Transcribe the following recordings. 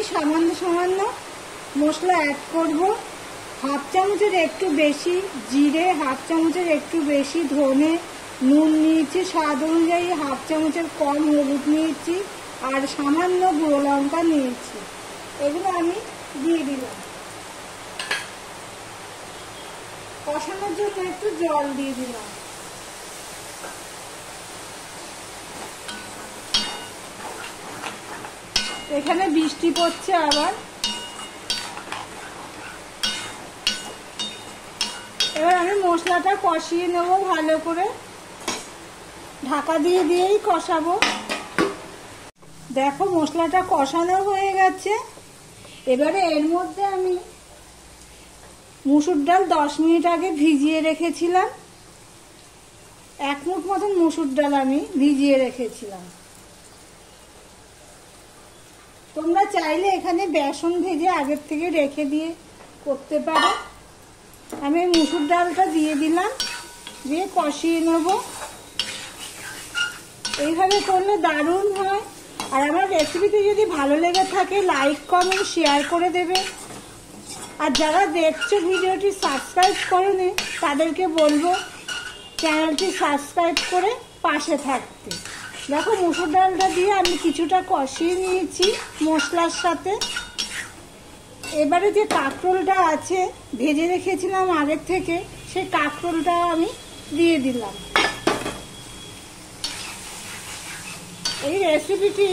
আমি সামান্য সামান্য মশলা অ্যাড করব। হাফ চামচের একটু বেশি জিরে, হাফ চামচের একটু বেশি ধনে, নুন নিয়েছি স্বাদ অনুযায়ী, হাফ চামচের কম হলুদ নিয়েছি, আর সামান্য গুঁড়ো লঙ্কা নিয়েছি। এগুলো আমি দিয়ে দিলাম। কষানোর জন্য একটু জল দিয়ে দিলাম। এখানে বৃষ্টি পড়ছে আবার। এবার আমি মশলাটা কষিয়ে নেব ভালো করে, ঢাকা দিয়ে দিয়েই কষাবো। দেখো মশলাটা কষানো হয়ে গেছে। এবারে এর মধ্যে আমি মুসুর ডাল 10 মিনিট আগে ভিজিয়ে রেখেছিলাম। 1 মুঠ মতন মুসুর ডাল আমি ভিজিয়ে রেখেছিলাম। তোমরা চাইলে এখানে বেসন ভেজে আগের থেকে রেখে দিয়ে করতে পারো। আমি মুসুর ডালটা দিয়ে দিলাম, দিয়ে কষিয়ে নেব। এইভাবে করলে দারুণ হয়। আর আমার রেসিপিটি যদি ভালো লেগে থাকে লাইক কমেন্ট শেয়ার করে দেবে। আর যারা দেখছো ভিডিওটি সাবস্ক্রাইব করোনি তাদেরকে বলবো চ্যানেলটি সাবস্ক্রাইব করে পাশে থাকতে। দেখো মুসুর ডালটা দিয়ে আমি কিছুটা কষিয়ে নিয়েছি মশলার সাথে। এবারে যে কাঁকরোলটা আছে ভেজে রেখেছিলাম আগের থেকে, সেই কাঁকরোলটা আমি দিয়ে দিলাম। এই রেসিপিটি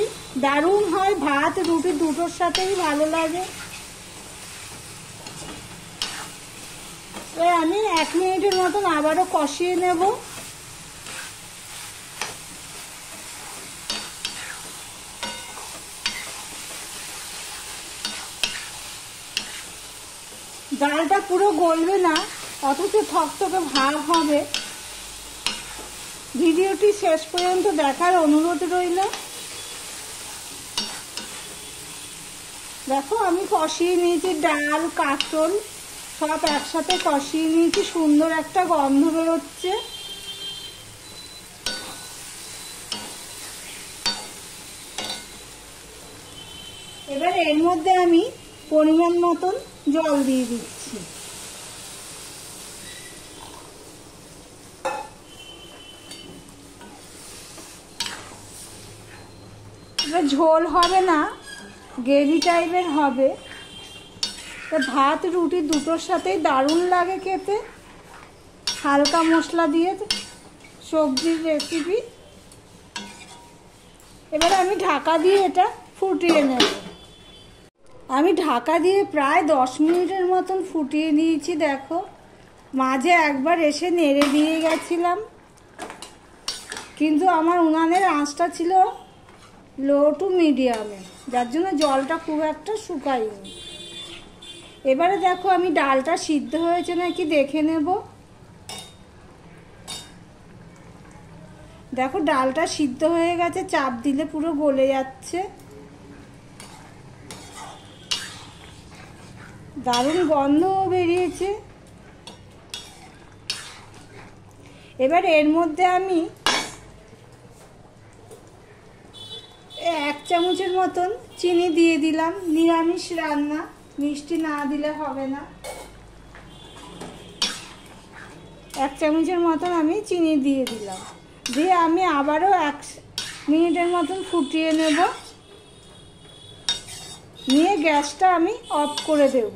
দারুণ হয়, ভাত রুটি দুটোর সাথেই ভালো লাগে। আমি 1 মিনিটের মতন আবারও কষিয়ে নেব। ডালটা পুরো গলবে না, অথচ থকথকে ভাব হবে। ভিডিওটি শেষ পর্যন্ত দেখার অনুরোধ রইল। দেখো আমি কষিয়ে নিয়েছি, ডাল কাঁকরোল সব একসাথে কষিয়ে নিয়েছি, সুন্দর একটা গন্ধ বেরোচ্ছে। এবার এর মধ্যে আমি পরিমাণ মতন জল দিয়ে দিচ্ছি। এবার ঝোল হবে না, গ্রেভি টাইপের হবে। তো ভাত রুটি দুটোর সাথেই দারুণ লাগে খেতে। হালকা মশলা দিয়ে সবজির রেসিপি। এবার আমি ঢাকা দিয়ে এটা ফুটিয়ে নেব। আমি ঢাকা দিয়ে প্রায় 10 মিনিটের মতন ফুটিয়ে নিয়েছি। দেখো মাঝে একবার এসে নেড়ে দিয়ে গেছিলাম, কিন্তু আমার উনানের আঁচটা ছিল লো টু মিডিয়ামে, যার জন্য জলটা খুব একটা শুকায়নি। এবারে দেখো আমি ডালটা সিদ্ধ হয়েছে নাকি দেখে নেব। দেখো ডালটা সিদ্ধ হয়ে গেছে, চাপ দিলে পুরো গলে যাচ্ছে। দারুণ গন্ধও বেরিয়েছে। এবার এর মধ্যে আমি 1 চামচের মতন চিনি দিয়ে দিলাম। নিরামিষ রান্না, মিষ্টি না দিলে হবে না। 1 চামচের মতন আমি চিনি দিয়ে দিলাম। দিয়ে আমি আবারও 1 মিনিটের মতন ফুটিয়ে নেব। নিয়ে গ্যাসটা আমি অফ করে দেব।